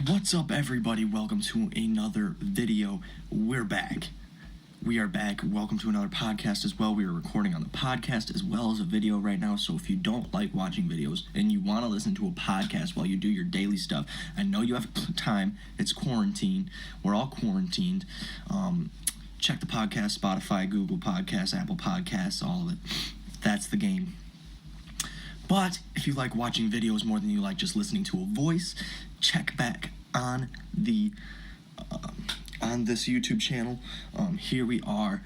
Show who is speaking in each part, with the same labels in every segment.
Speaker 1: What's up, everybody? Welcome to another video. We're back. We are back. Welcome to another podcast as well. We are recording on the podcast as well as a video right now. So if you don't like watching videos and you want to listen to a podcast while you do your daily stuff, I know you have time. It's quarantine. We're all quarantined. Check the podcast, Spotify, Google Podcasts, Apple Podcasts, all of it. That's the game. But if you like watching videos more than you like just listening to a voice, check back on the on this YouTube channel. Here we are.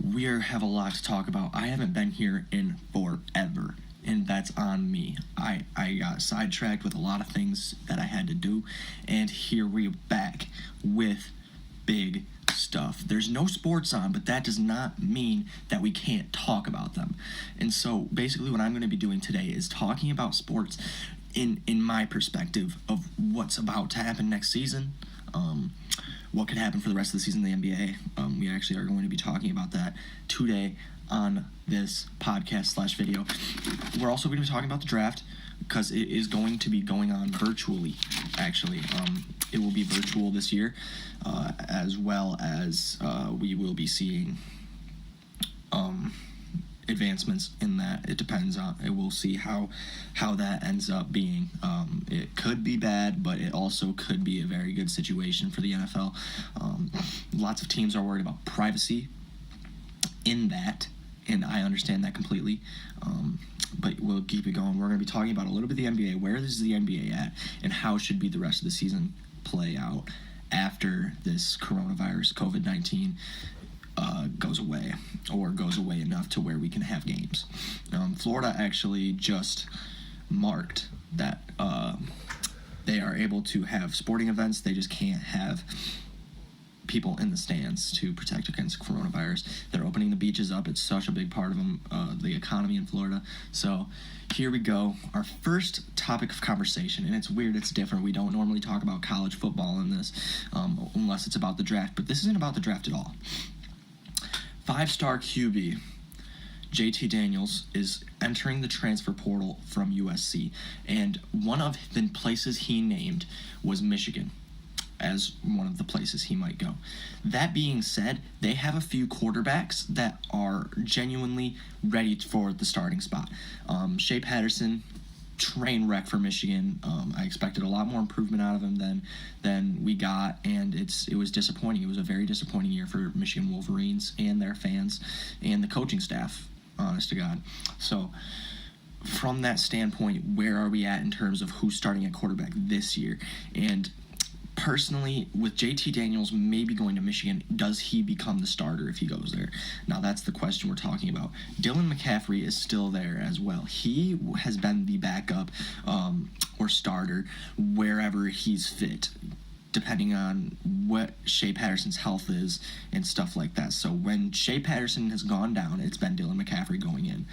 Speaker 1: We have a lot to talk about. I haven't been here in forever, and that's on me. I got sidetracked with a lot of things that I had to do, and here we're back with big stuff. There's no sports on, but that does not mean that we can't talk about them. And so basically what I'm going to be doing today is talking about sports in my perspective of what's about to happen next season, what could happen for the rest of the season in the NBA. We actually are going to be talking about that today on this podcast/video. We're also going to be talking about the draft because it is going to be going on virtually, actually. It will be virtual this year, as well as we will be seeing advancements in that. It depends on, we'll see how that ends up being. It could be bad, but it also could be a very good situation for the NFL. Lots of teams are worried about privacy in that, and I understand that completely. But we'll keep it going. We're going to be talking about a little bit of the NBA. Where is the NBA at, and how should be the rest of the season play out after this coronavirus, COVID-19, goes away, or goes away enough to where we can have games. Florida actually just marked that they are able to have sporting events. They just can't have people in the stands to protect against coronavirus. They're opening the beaches up. It's such a big part of them, the economy in Florida. So here we go. Our first topic of conversation, and it's weird, it's different. We don't normally talk about college football in this unless it's about the draft, but this isn't about the draft at all. 5-star QB JT Daniels is entering the transfer portal from USC, and one of the places he named was Michigan as one of the places he might go. That being said, they have a few quarterbacks that are genuinely ready for the starting spot. Shea Patterson, train wreck for Michigan. I expected a lot more improvement out of him than we got, and it was disappointing. It was a very disappointing year for Michigan Wolverines and their fans and the coaching staff, honest to God. So from that standpoint, where are we at in terms of who's starting at quarterback this year? And personally, with JT Daniels maybe going to Michigan, does he become the starter if he goes there? Now, that's the question we're talking about. Dylan McCaffrey is still there as well. He has been the backup or starter wherever he's fit, depending on what Shea Patterson's health is and stuff like that. So when Shea Patterson has gone down, it's been Dylan McCaffrey going in.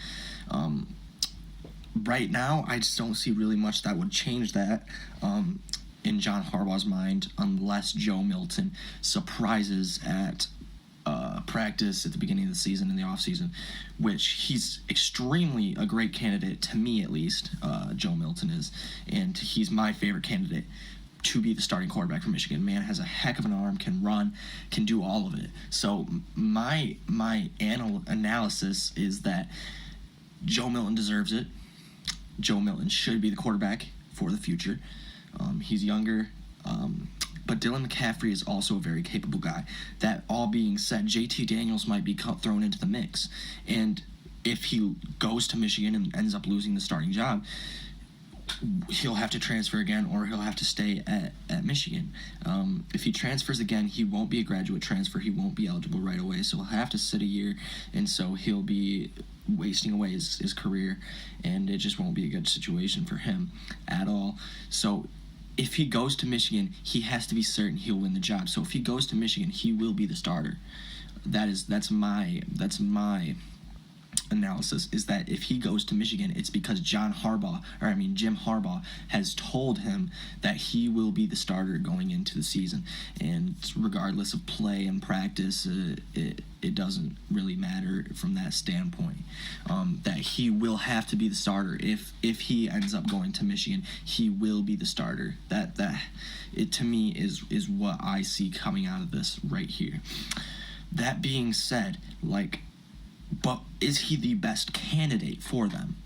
Speaker 1: Right now, I just don't see really much that would change that. In John Harbaugh's mind, unless Joe Milton surprises at practice at the beginning of the season, in the offseason, which he's extremely a great candidate, to me at least, Joe Milton is, and he's my favorite candidate to be the starting quarterback for Michigan. Man has a heck of an arm, can run, can do all of it. So my analysis is that Joe Milton deserves it. Joe Milton should be the quarterback for the future. He's younger, but Dylan McCaffrey is also a very capable guy. That all being said, JT Daniels might be thrown into the mix, and if he goes to Michigan and ends up losing the starting job, he'll have to transfer again, or he'll have to stay at Michigan. If he transfers again, he won't be a graduate transfer. He won't be eligible right away, so he'll have to sit a year, and so he'll be wasting away his career, and it just won't be a good situation for him at all. So if he goes to Michigan, he has to be certain he'll win the job. So if he goes to Michigan, he will be the starter. That's my analysis is that if he goes to Michigan, it's because Jim Harbaugh has told him that he will be the starter going into the season, and regardless of play and practice, it doesn't really matter from that standpoint. That he will have to be the starter if he ends up going to Michigan, he will be the starter. That it to me is what I see coming out of this right here. That being said, but is he the best candidate for them?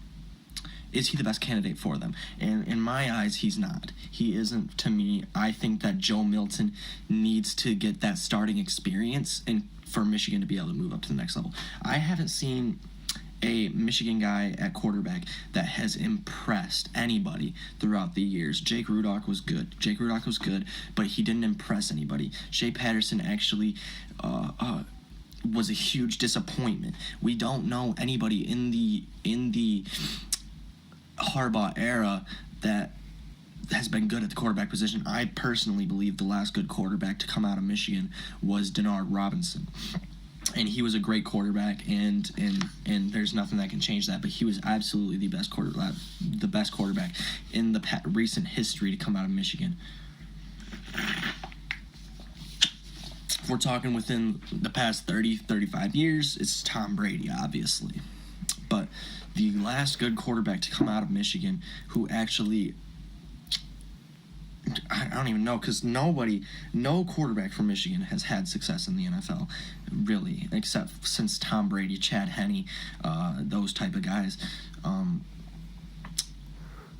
Speaker 1: Is he the best candidate for them? And in my eyes, he's not. He isn't to me. I think that Joe Milton needs to get that starting experience and for Michigan to be able to move up to the next level. I haven't seen a Michigan guy at quarterback that has impressed anybody throughout the years. Jake Rudock was good, but he didn't impress anybody. Shea Patterson actually was a huge disappointment. We don't know anybody in the Harbaugh era that has been good at the quarterback position. I personally believe the last good quarterback to come out of Michigan was Denard Robinson. And he was a great quarterback, and there's nothing that can change that. But he was absolutely the best quarterback in the recent history to come out of Michigan. If we're talking within the past 30, 35 years, it's Tom Brady, obviously. But the last good quarterback to come out of Michigan who actually, I don't even know, because no quarterback from Michigan has had success in the NFL, really, except since Tom Brady, Chad Henne, those type of guys.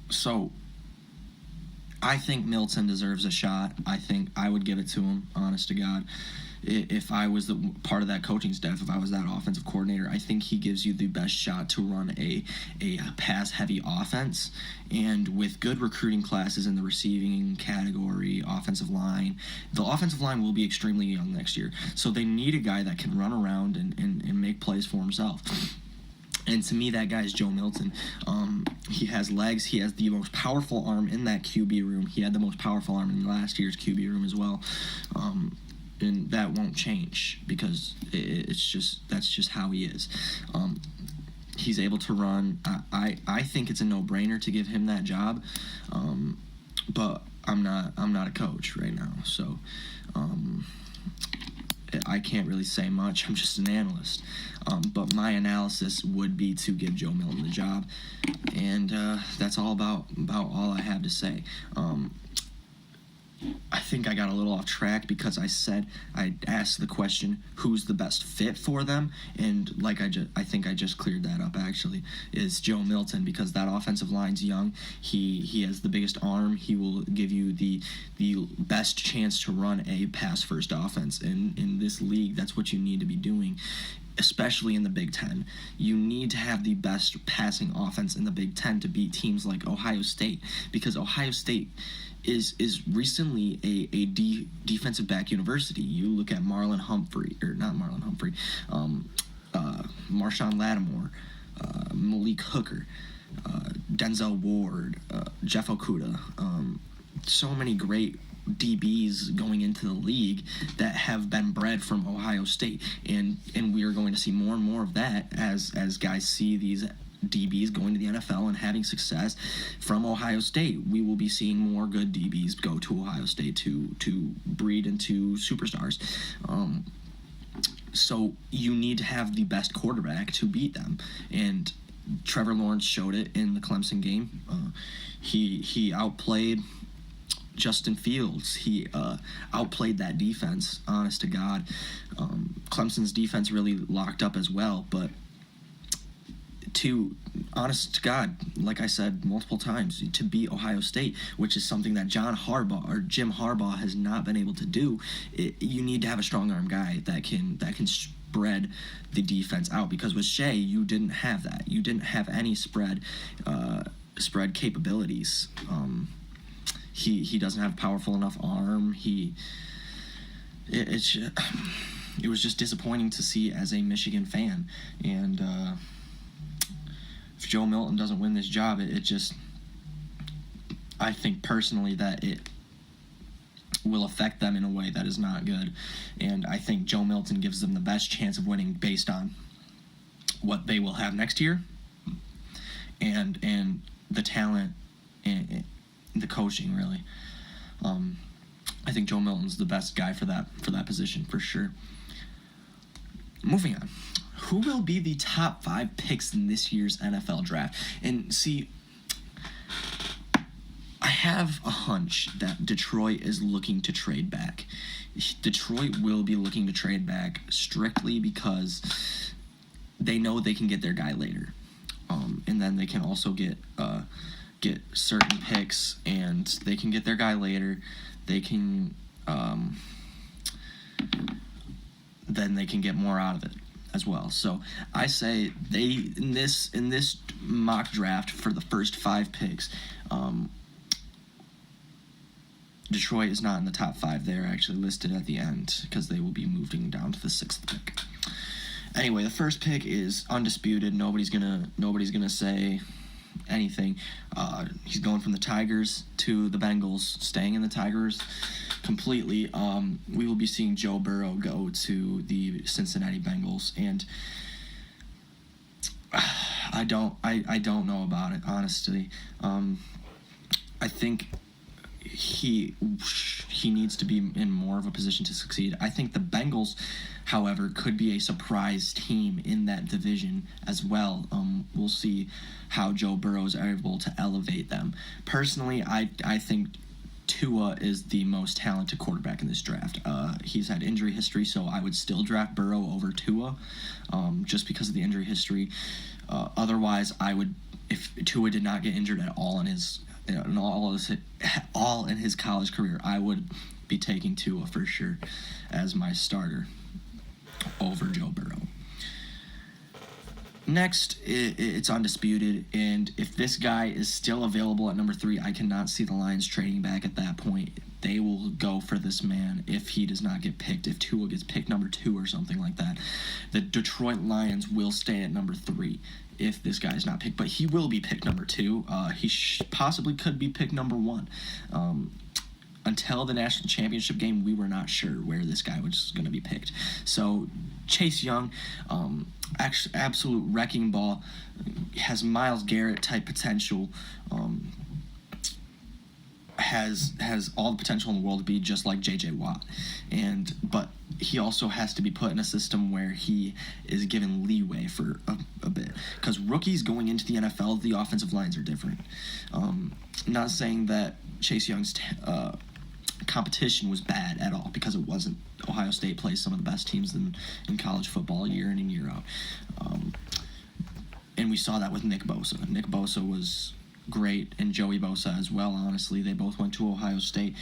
Speaker 1: So I think Milton deserves a shot. I think I would give it to him, honest to God. If I was the part of that coaching staff, if I was that offensive coordinator, I think he gives you the best shot to run a pass-heavy offense. And with good recruiting classes in the receiving category, offensive line, the offensive line will be extremely young next year. So they need a guy that can run around and make plays for himself. And to me, that guy is Joe Milton. He has legs. He has the most powerful arm in that QB room. He had the most powerful arm in last year's QB room as well. And that won't change because that's just how he is. He's able to run. I think it's a no-brainer to give him that job, but I'm not a coach right now, so I can't really say much. I'm just an analyst. But my analysis would be to give Joe Milton the job, and that's all about all I have to say. I think I got a little off track because I asked the question, who's the best fit for them? And I think I just cleared that up, actually, is Joe Milton, because that offensive line's young. He has the biggest arm. He will give you the best chance to run a pass-first offense. And in this league, that's what you need to be doing, especially in the Big Ten. You need to have the best passing offense in the Big Ten to beat teams like Ohio State, because Ohio State is recently a defensive back university. You look at Marshawn Lattimore, Malik Hooker, Denzel Ward, Jeff Okudah, so many great DBs going into the league that have been bred from Ohio State, and we are going to see more and more of that as guys see these DBs going to the NFL and having success from Ohio State. We will be seeing more good DBs go to Ohio State to breed into superstars. So you need to have the best quarterback to beat them, and Trevor Lawrence showed it in the Clemson game. He outplayed Justin Fields. He outplayed that defense, honest to God. Clemson's defense really locked up as well, but honest to God, like I said multiple times, to beat Ohio State, which is something that Jim Harbaugh has not been able to do, you need to have a strong arm guy that can spread the defense out, because with Shea, you didn't have that. You didn't have any spread capabilities. He doesn't have a powerful enough arm. It was just disappointing to see as a Michigan fan, and if Joe Milton doesn't win this job, I think personally that it will affect them in a way that is not good. And I think Joe Milton gives them the best chance of winning based on what they will have next year, and the talent and the coaching, really. I think Joe Milton's the best guy for that position for sure. Moving on. Who will be the top 5 picks in this year's NFL draft? And see, I have a hunch that Detroit is looking to trade back. Detroit will be looking to trade back strictly because they know they can get their guy later. And then they can also get certain picks, and they can get their guy later. They can then they can get more out of it as well. So I say they in this mock draft for the first 5 picks, Detroit is not in the top 5. They're actually listed at the end because they will be moving down to the 6th pick. Anyway, the first pick is undisputed. Nobody's gonna say anything. He's going from the Tigers to the Bengals, staying in the Tigers completely. We will be seeing Joe Burrow go to the Cincinnati Bengals, and I don't know about it, honestly. I think he needs to be in more of a position to succeed. I think the Bengals, however, could be a surprise team in that division as well. We'll see how Joe Burrow is able to elevate them. Personally, I think Tua is the most talented quarterback in this draft. He's had injury history, so I would still draft Burrow over Tua, just because of the injury history. Otherwise, I would, if Tua did not get injured at all in his college career, I would be taking Tua for sure as my starter over Joe Burrow. Next, it's undisputed, and if this guy is still available at number 3, I cannot see the Lions trading back at that point. They will go for this man if he does not get picked. If Tua gets picked number 2 or something like that, the Detroit Lions will stay at number 3 if this guy is not picked. But he will be picked number 2. He possibly could be picked number 1. Until the national championship game, we were not sure where this guy was going to be picked. So Chase Young, absolute wrecking ball, has Myles Garrett type potential, has all the potential in the world to be just like J.J. Watt, but he also has to be put in a system where he is given leeway for a bit, because rookies going into the NFL, the offensive lines are different. Not saying that Chase Young's competition was bad at all, because it wasn't. Ohio State plays some of the best teams in college football year in and year out. And we saw that with Nick Bosa. Nick Bosa was great, and Joey Bosa as well, honestly. They both went to Ohio State.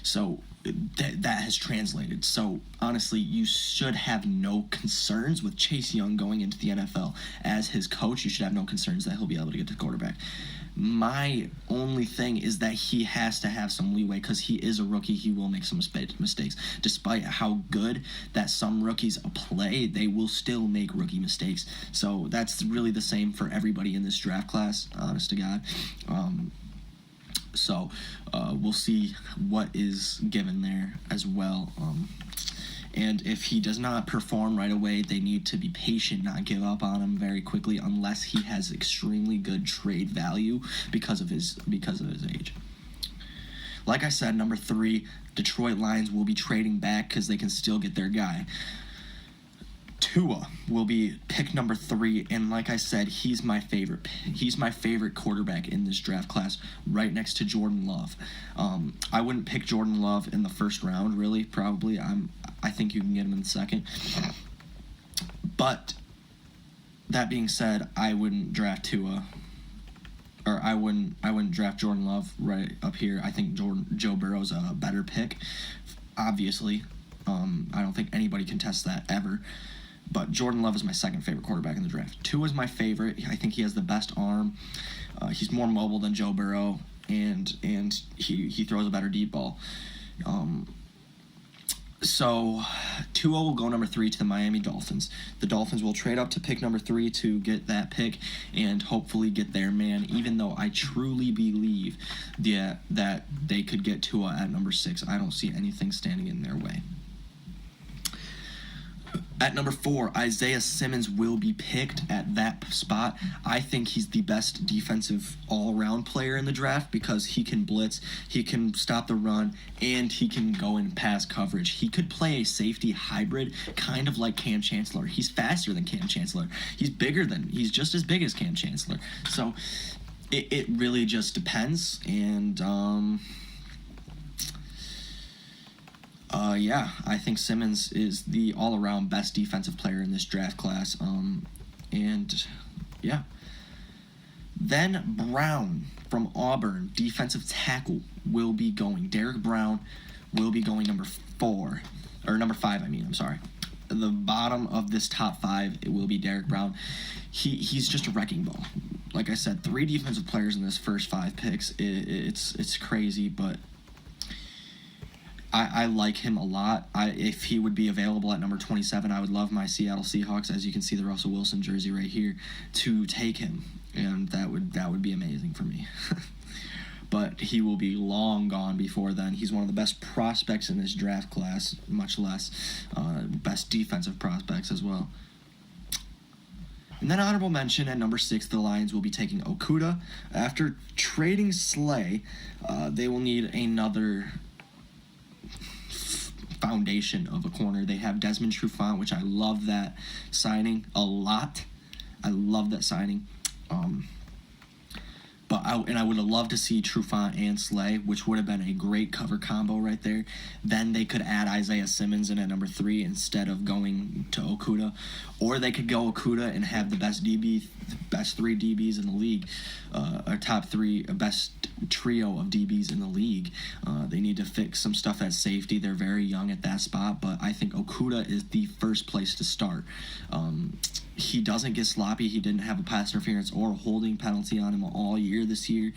Speaker 1: So that has translated. So, honestly, you should have no concerns with Chase Young going into the NFL. As his coach, you should have no concerns that he'll be able to get to the quarterback. My only thing is that he has to have some leeway, because he is a rookie. He will make some mistakes. Despite how good that some rookies play, they will still make rookie mistakes. So that's really the same for everybody in this draft class, honest to God. So we'll see what is given there as well. And if he does not perform right away, they need to be patient, not give up on him very quickly, unless he has extremely good trade value because of his age. Like I said, number 3, Detroit Lions will be trading back because they can still get their guy. Tua will be pick number 3, and like I said, he's my favorite. He's my favorite quarterback in this draft class, right next to Jordan Love. I wouldn't pick Jordan Love in the first round, really. Probably, I think you can get him in the second. But that being said, I wouldn't draft Tua, or I wouldn't draft Jordan Love right up here. I think Joe Burrow's a better pick, obviously. I don't think anybody contests that ever. But Jordan Love is my second favorite quarterback in the draft. Tua is my favorite. I think he has the best arm. He's more mobile than Joe Burrow, and he throws a better deep ball. So Tua will go number 3 to the Miami Dolphins. The Dolphins will trade up to pick number 3 to get that pick and hopefully get their man, even though I truly believe that they could get Tua at number 6. I don't see anything standing in their way. At number 4, Isaiah Simmons will be picked at that spot. I think he's the best defensive all-around player in the draft because he can blitz, he can stop the run, and he can go in pass coverage. He could play a safety hybrid, kind of like Cam Chancellor. He's faster than Cam Chancellor. He's just as big as Cam Chancellor. So it really just depends, and yeah, I think Simmons is the all-around best defensive player in this draft class. And yeah. Then Brown from Auburn, defensive tackle, will be going. Derek Brown will be going number 5, I'm sorry. The bottom of this top 5, it will be Derek Brown. He's just a wrecking ball. Like I said, 3 defensive players in this first 5 picks. It's crazy, but I like him a lot. If he would be available at number 27, I would love my Seattle Seahawks, as you can see the Russell Wilson jersey right here, to take him, and that would be amazing for me. But he will be long gone before then. He's one of the best prospects in this draft class, much less best defensive prospects as well. And then honorable mention at number 6, the Lions will be taking Okudah. After trading Slay, they will need another foundation of a corner. They have Desmond Trufant, which I love that signing a lot. I love that signing. But I would have loved to see Trufant and Slay, which would have been a great cover combo right there. Then they could add Isaiah Simmons in at number 3 instead of going to Okudah. Or they could go Okudah and have the best 3 DBs in the league, or top 3, best trio of DBs in the league. They need to fix some stuff at safety. They're very young at that spot, but I think Okudah is the first place to start. He doesn't get sloppy. He didn't have a pass interference or a holding penalty on him all year this year,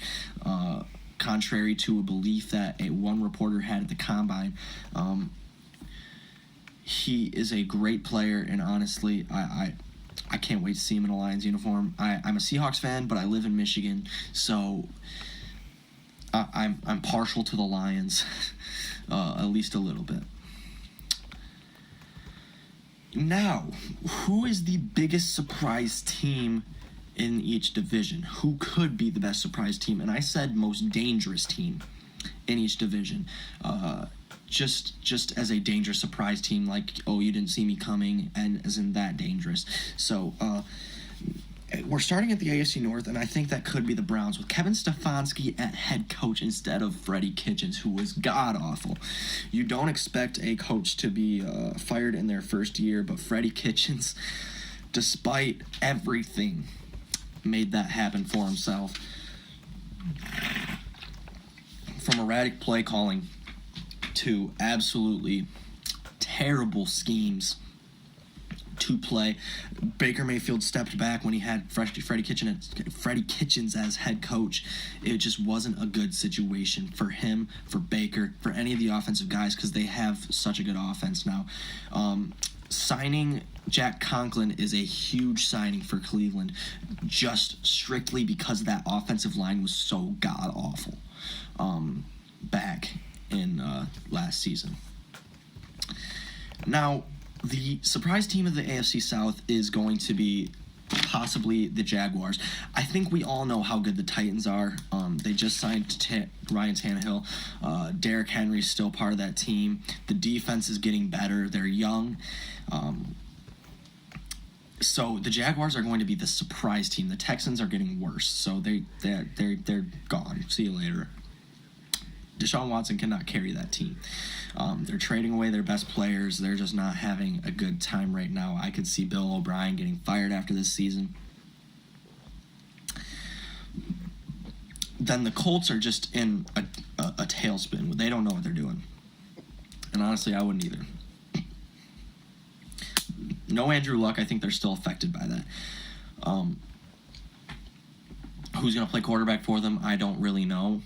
Speaker 1: contrary to a belief that one reporter had at the Combine. He is a great player, and honestly, I can't wait to see him in a Lions uniform. I'm a Seahawks fan, but I live in Michigan, so I'm partial to the Lions, at least a little bit. Now, who is the biggest surprise team in each division? Who could be the best surprise team? And I said most dangerous team in each division. Just as a dangerous surprise team, like, oh, you didn't see me coming, and isn't that dangerous. So, we're starting at the AFC North, and I think that could be the Browns with Kevin Stefanski at head coach instead of Freddie Kitchens, who was god-awful. You don't expect a coach to be fired in their first year, but Freddie Kitchens, despite everything, made that happen for himself. From erratic play calling to absolutely terrible schemes to play. Baker Mayfield stepped back when he had Freddie Kitchens as head coach. It just wasn't a good situation for him, for Baker, for any of the offensive guys, because they have such a good offense now. Signing Jack Conklin is a huge signing for Cleveland, just strictly because that offensive line was so god-awful back in last season. Now, the surprise team of the AFC South is going to be possibly the Jaguars. I think we all know how good the Titans are. They just signed Ryan Tannehill. Derrick Henry's still part of that team. The defense is getting better. They're young. So the Jaguars are going to be the surprise team. The Texans are getting worse. So they're gone. See you later. Deshaun Watson cannot carry that team. They're trading away their best players. They're just not having a good time right now. I could see Bill O'Brien getting fired after this season. Then the Colts are just in a tailspin. They don't know what they're doing. And honestly, I wouldn't either. No Andrew Luck. I think they're still affected by that. Who's going to play quarterback for them? I don't really know.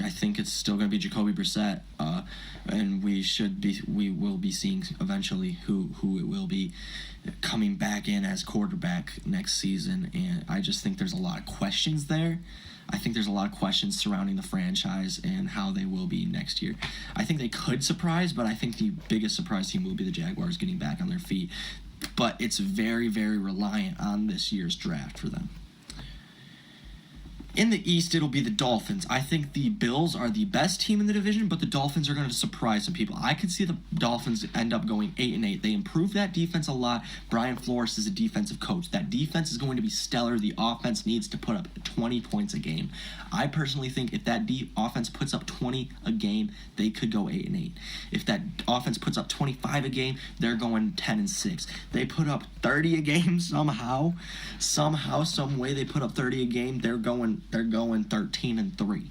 Speaker 1: I think it's still going to be Jacoby Brissett, and we will be seeing eventually who it will be coming back in as quarterback next season. And I just think there's a lot of questions there. I think there's a lot of questions surrounding the franchise and how they will be next year. I think they could surprise, but I think the biggest surprise team will be the Jaguars getting back on their feet. But it's very, very reliant on this year's draft for them. In the East, it'll be the Dolphins. I think the Bills are the best team in the division, but the Dolphins are going to surprise some people. I could see the Dolphins end up going 8-8. They improved that defense a lot. Brian Flores is a defensive coach. That defense is going to be stellar. The offense needs to put up 20 points a game. I personally think if that offense puts up 20 a game, they could go 8-8. If that offense puts up 25 a game, they're going 10-6. They put up 30 a game somehow, some way they put up 30 a game, they're going 13-3.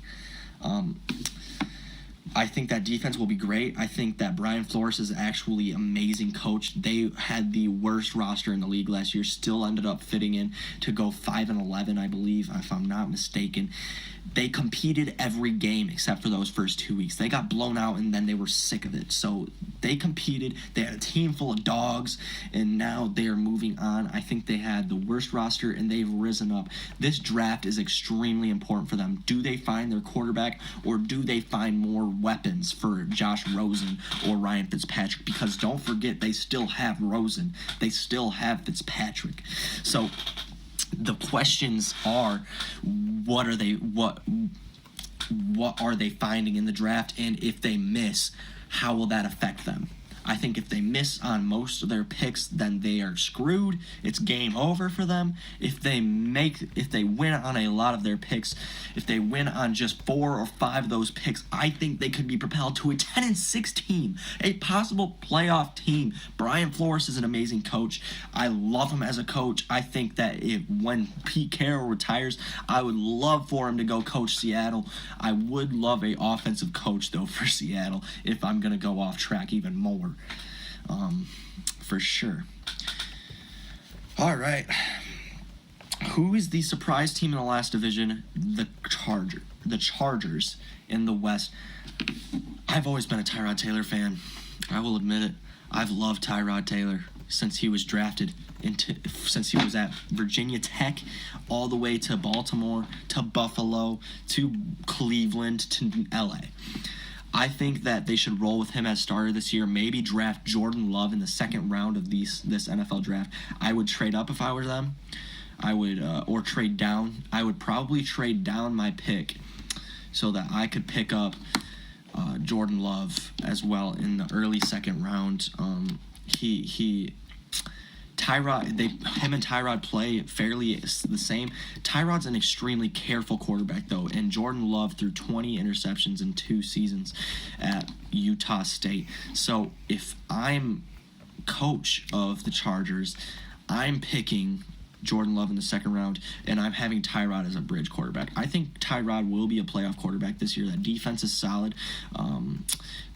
Speaker 1: I think that defense will be great. I think that Brian Flores is actually amazing coach. They had the worst roster in the league last year, still ended up fitting in to go 5-11, I believe, if I'm not mistaken. They competed every game except for those first 2 weeks. They got blown out, and then they were sick of it. So they competed. They had a team full of dogs, and now they are moving on. I think they had the worst roster, and they've risen up. This draft is extremely important for them. Do they find their quarterback, or do they find more weapons for Josh Rosen or Ryan Fitzpatrick? Because don't forget, they still have Rosen. They still have Fitzpatrick. So the questions are, what are they finding in the draft, and if they miss, how will that affect them? I think if they miss on most of their picks, then they are screwed. It's game over for them. If they win on a lot of their picks, if they win on just 4 or 5 of those picks, I think they could be propelled to a 10-6 team, a possible playoff team. Brian Flores is an amazing coach. I love him as a coach. I think that when Pete Carroll retires, I would love for him to go coach Seattle. I would love a offensive coach, though, for Seattle, if I'm going to go off track even more. For sure. All right. Who is the surprise team in the last division? The Chargers in the West. I've always been a Tyrod Taylor fan. I will admit it. I've loved Tyrod Taylor since he was drafted since he was at Virginia Tech, all the way to Baltimore, to Buffalo, to Cleveland, to LA. I think that they should roll with him as starter this year. Maybe draft Jordan Love in the second round of this NFL draft. I would trade up if I were them. I would, or trade down. I would probably trade down my pick so that I could pick up Jordan Love as well in the early second round. Him and Tyrod play fairly the same. Tyrod's an extremely careful quarterback, though, and Jordan Love threw 20 interceptions in 2 seasons at Utah State. So if I'm coach of the Chargers, I'm picking Jordan Love in the second round, and I'm having Tyrod as a bridge quarterback. I think Tyrod will be a playoff quarterback this year. That defense is solid.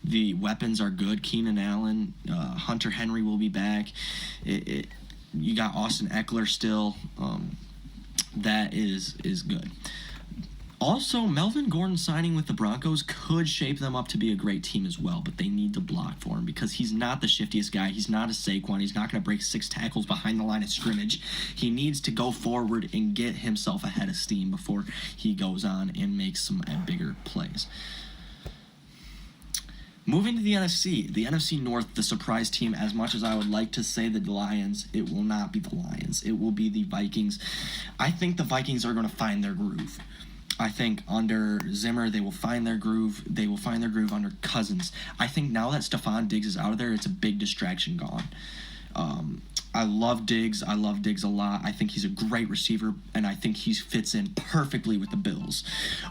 Speaker 1: The weapons are good. Keenan Allen, Hunter Henry will be back. You got Austin Eckler still. That is good. Also, Melvin Gordon signing with the Broncos could shape them up to be a great team as well, but they need to block for him because he's not the shiftiest guy. He's not a Saquon. He's not going to break 6 tackles behind the line of scrimmage. He needs to go forward and get himself ahead of steam before he goes on and makes some bigger plays. Moving to the NFC North, the surprise team, as much as I would like to say the Lions, it will not be the Lions. It will be the Vikings. I think the Vikings are going to find their groove. I think under Zimmer, they will find their groove. They will find their groove under Cousins. I think now that Stephon Diggs is out of there, it's a big distraction gone. I love Diggs. I love Diggs a lot. I think he's a great receiver, and I think he fits in perfectly with the Bills.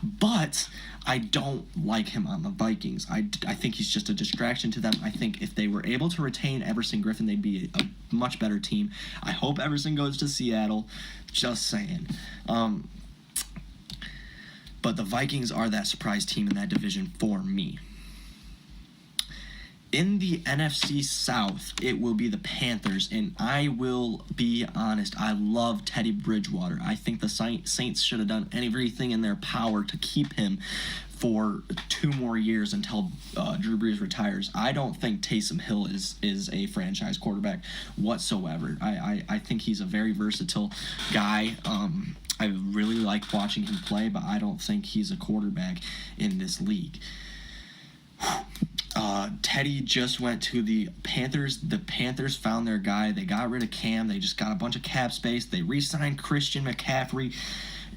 Speaker 1: But I don't like him on the Vikings. I think he's just a distraction to them. I think if they were able to retain Everson Griffin, they'd be a much better team. I hope Everson goes to Seattle. Just saying. But the Vikings are that surprise team in that division for me. In the NFC South, it will be the Panthers, and I will be honest, I love Teddy Bridgewater. I think the Saints should have done everything in their power to keep him for 2 more years until Drew Brees retires. I don't think Taysom Hill is a franchise quarterback whatsoever. I think he's a very versatile guy. I really like watching him play, but I don't think he's a quarterback in this league. Teddy just went to the Panthers. The Panthers found their guy. They got rid of Cam. They just got a bunch of cap space. They re-signed Christian McCaffrey.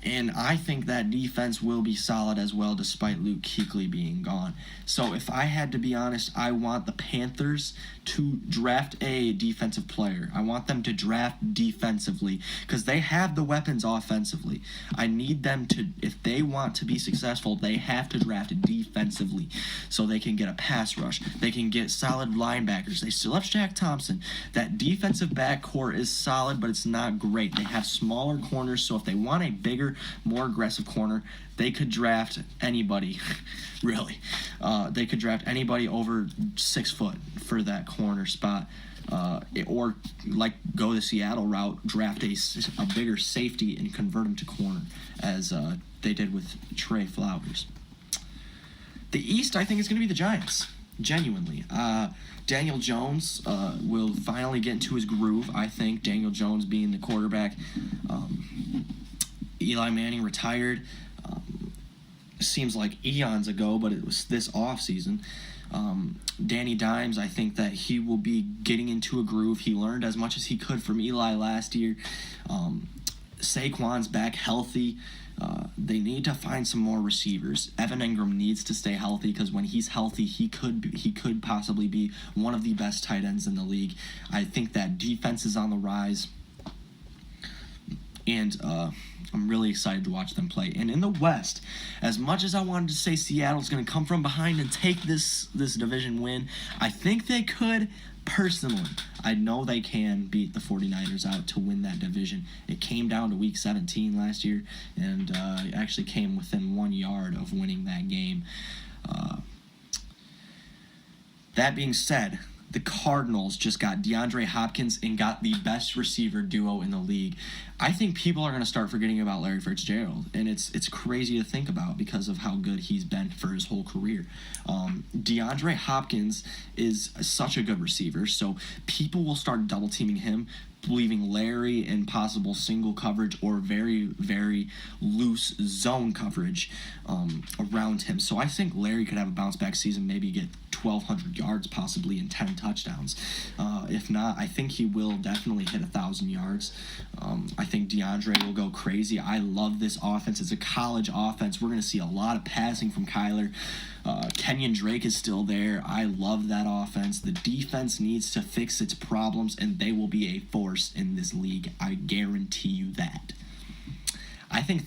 Speaker 1: And I think that defense will be solid as well, despite Luke Kuechly being gone. So if I had to be honest, I want the Panthers to draft a defensive player. I want them to draft defensively because they have the weapons offensively. I need them to, if they want to be successful, they have to draft defensively so they can get a pass rush. They can get solid linebackers. They still have Shaq Thompson. That defensive backcourt is solid, but it's not great. They have smaller corners, so if they want a bigger, more aggressive corner, they could draft anybody, really. They could draft anybody over 6 foot for that corner spot. Or like go the Seattle route, draft a bigger safety and convert him to corner, as they did with Trey Flowers. The East, I think, is going to be the Giants. Genuinely. Daniel Jones will finally get into his groove, I think. Daniel Jones being the quarterback. Eli Manning retired. Seems like eons ago, but it was this offseason. Danny Dimes, I think that he will be getting into a groove. He learned as much as he could from Eli last year. Saquon's back healthy. They need to find some more receivers. Evan Ingram needs to stay healthy because when he's healthy, he could possibly be one of the best tight ends in the league. I think that defense is on the rise. And I'm really excited to watch them play. And in the West, as much as I wanted to say Seattle's going to come from behind and take this division win, I think they could. Personally, I know they can beat the 49ers out to win that division. It came down to Week 17 last year, and it actually came within 1 yard of winning that game. That being said, the Cardinals just got DeAndre Hopkins and got the best receiver duo in the league. I think people are going to start forgetting about Larry Fitzgerald, and it's crazy to think about because of how good he's been for his whole career. DeAndre Hopkins is such a good receiver, so people will start double-teaming him, leaving Larry in possible single coverage or very, very loose zone coverage around him. So I think Larry could have a bounce-back season, maybe get 1,200 yards possibly and 10 touchdowns. If not, I think he will definitely hit 1,000 yards. I think DeAndre will go crazy. I love this offense. It's a college offense. We're going to see a lot of passing from Kyler. Kenyon Drake is still there. I love that offense. The defense needs to fix its problems, and they will be a force in this league. I guarantee you that. I think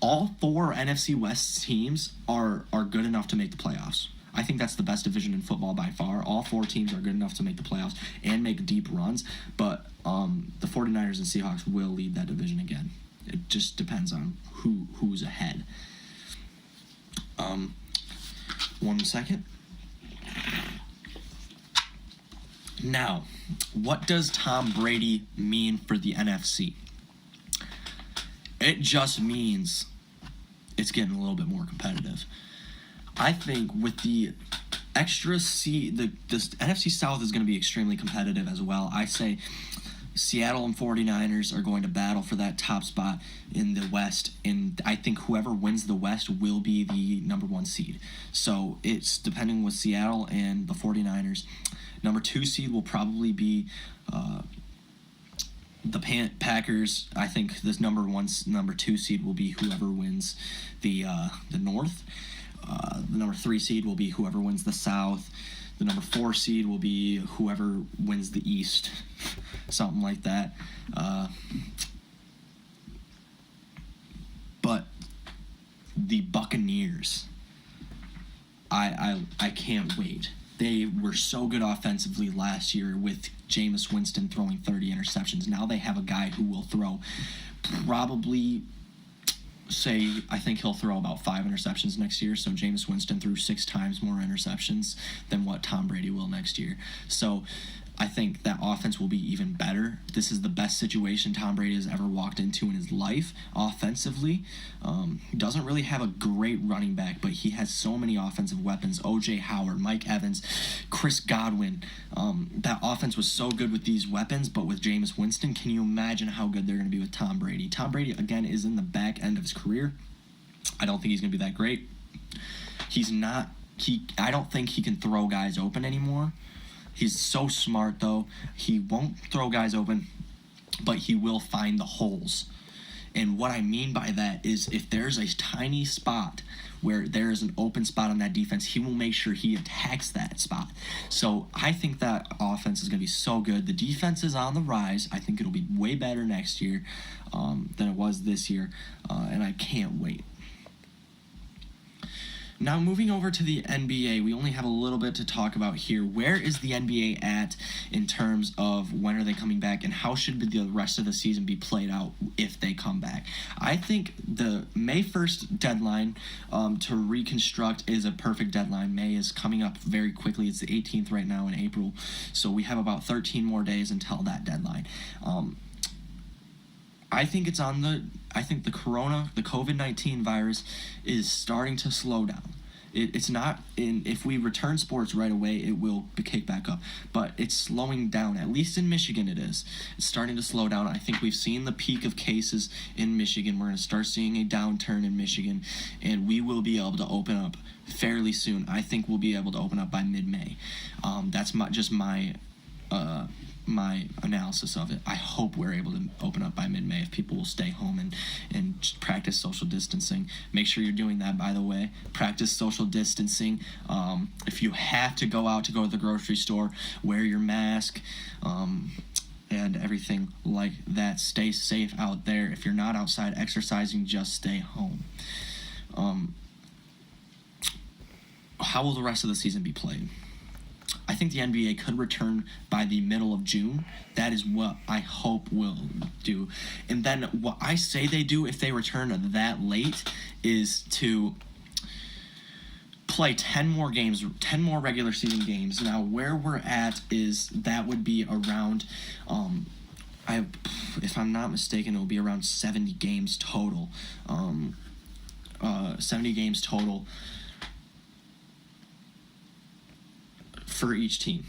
Speaker 1: all 4 NFC West teams are good enough to make the playoffs. I think that's the best division in football by far. All 4 teams are good enough to make the playoffs and make deep runs, but the 49ers and Seahawks will lead that division again. It just depends on who's ahead. 1 second. Now, what does Tom Brady mean for the NFC? It just means it's getting a little bit more competitive. I think with the extra seed, the NFC South is going to be extremely competitive as well. I say Seattle and 49ers are going to battle for that top spot in the West, and I think whoever wins the West will be the number 1 seed. So it's depending with Seattle and the 49ers. Number 2 seed will probably be the Packers. I think this number 2 seed will be whoever wins the North. The number 3 seed will be whoever wins the South. The number 4 seed will be whoever wins the East, something like that. But the Buccaneers, I can't wait. They were so good offensively last year with Jameis Winston throwing 30 interceptions. Now they have a guy who will throw probably, I think he'll throw about 5 interceptions next year. So Jameis Winston threw 6 times more interceptions than what Tom Brady will next year. So I think that offense will be even better. This is the best situation Tom Brady has ever walked into in his life offensively. He doesn't really have a great running back, but he has so many offensive weapons. O.J. Howard, Mike Evans, Chris Godwin. That offense was so good with these weapons, but with Jameis Winston, can you imagine how good they're going to be with Tom Brady? Tom Brady, again, is in the back end of his career. I don't think he's going to be that great. He's not. I don't think he can throw guys open anymore. He's so smart, though. He won't throw guys open, but he will find the holes. And what I mean by that is if there's a tiny spot where there is an open spot on that defense, he will make sure he attacks that spot. So I think that offense is going to be so good. The defense is on the rise. I think it'll be way better next year than it was this year, and I can't wait. Now, moving over to the NBA, we only have a little bit to talk about here. Where is the NBA at in terms of when are they coming back, and how should the rest of the season be played out if they come back? I think the May 1st deadline to reconstruct is a perfect deadline. May is coming up very quickly. It's the 18th right now in April, so we have about 13 more days until that deadline. I think the COVID-19 virus is starting to slow down. It's not if we return sports right away, it will kick back up. But it's slowing down. At least in Michigan it is. It's starting to slow down. I think we've seen the peak of cases in Michigan. We're going to start seeing a downturn in Michigan, and we will be able to open up fairly soon. I think we'll be able to open up by mid-May. That's my analysis of it. I hope we're able to open up by mid-May if people will stay home and practice social distancing. Make sure you're doing that, by the way. Practice social distancing. If you have to go to the grocery store, wear your mask and everything like that. Stay safe out there. If you're not outside exercising, just stay home. How will the rest of the season be played? I think the NBA could return by the middle of June. That is what I hope will do. And then what I say they do if they return that late is to play 10 more games, 10 more regular season games. Now, where we're at is that would be around, if I'm not mistaken, it will be around 70 games total. 70 games total for each team.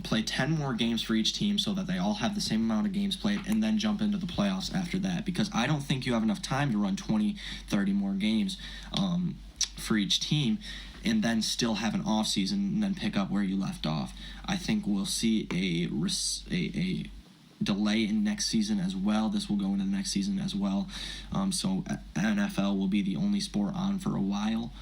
Speaker 1: Play 10 more games for each team so that they all have the same amount of games played, and then jump into the playoffs after that, because I don't think you have enough time to run 20, 30 more games for each team and then still have an off season and then pick up where you left off. I think we'll see a delay in next season as well. This will go into the next season as well. So NFL will be the only sport on for a while.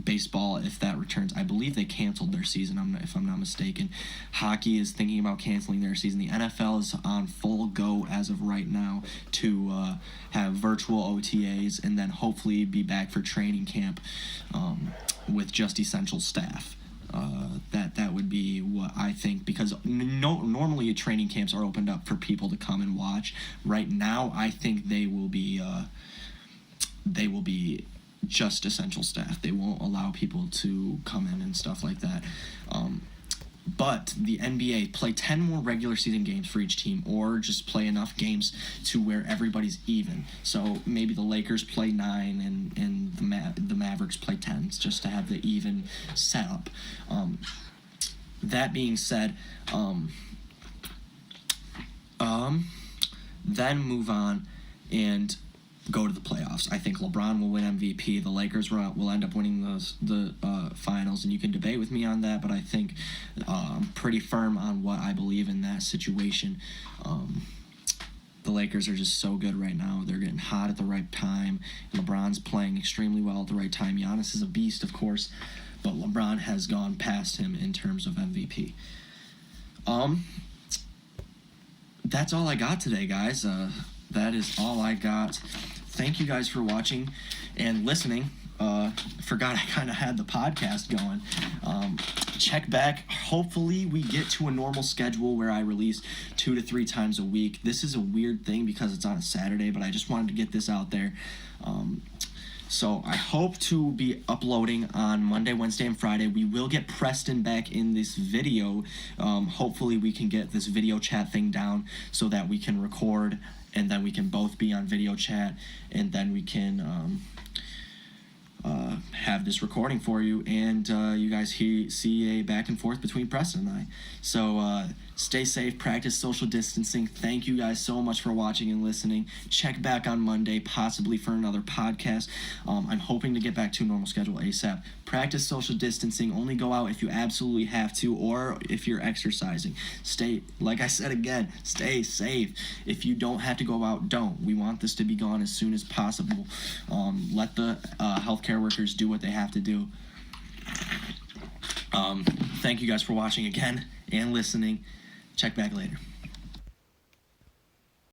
Speaker 1: Baseball, if that returns, I believe they canceled their season, if I'm not mistaken. Hockey is thinking about canceling their season. The NFL is on full go as of right now to have virtual OTAs and then hopefully be back for training camp with just essential staff. That would be what I think, because normally training camps are opened up for people to come and watch. Right now, I think they will be just essential staff. They won't allow people to come in and stuff like that. But the NBA, play 10 more regular season games for each team, or just play enough games to where everybody's even. So maybe the Lakers play 9 and the Mavericks play 10, just to have the even setup. That being said, then move on and go to the playoffs. I think LeBron will win MVP. The Lakers will end up winning the finals, and you can debate with me on that, but I think I'm pretty firm on what I believe in that situation. The Lakers are just so good right now. They're getting hot at the right time. LeBron's playing extremely well at the right time. Giannis is a beast, of course, but LeBron has gone past him in terms of MVP. That's all I got today, guys. That is all I got. Thank you guys for watching and listening. Forgot I kind of had the podcast going. Check back. Hopefully we get to a normal schedule where I release 2 to 3 times a week. This is a weird thing because it's on a Saturday, but I just wanted to get this out there. So I hope to be uploading on Monday, Wednesday, and Friday. We will get Preston back in this video. Hopefully we can get this video chat thing down so that we can record and then we can both be on video chat, and then we can have this recording for you, and you guys see a back and forth between Preston and I. So stay safe, practice social distancing. Thank you guys so much for watching and listening. Check back on Monday, possibly for another podcast. I'm hoping to get back to a normal schedule ASAP. Practice social distancing. Only go out if you absolutely have to, or if you're exercising. Like I said again, stay safe. If you don't have to go out, don't. We want this to be gone as soon as possible. Let the healthcare workers do what they have to do. Thank you guys for watching again and listening. Check back later.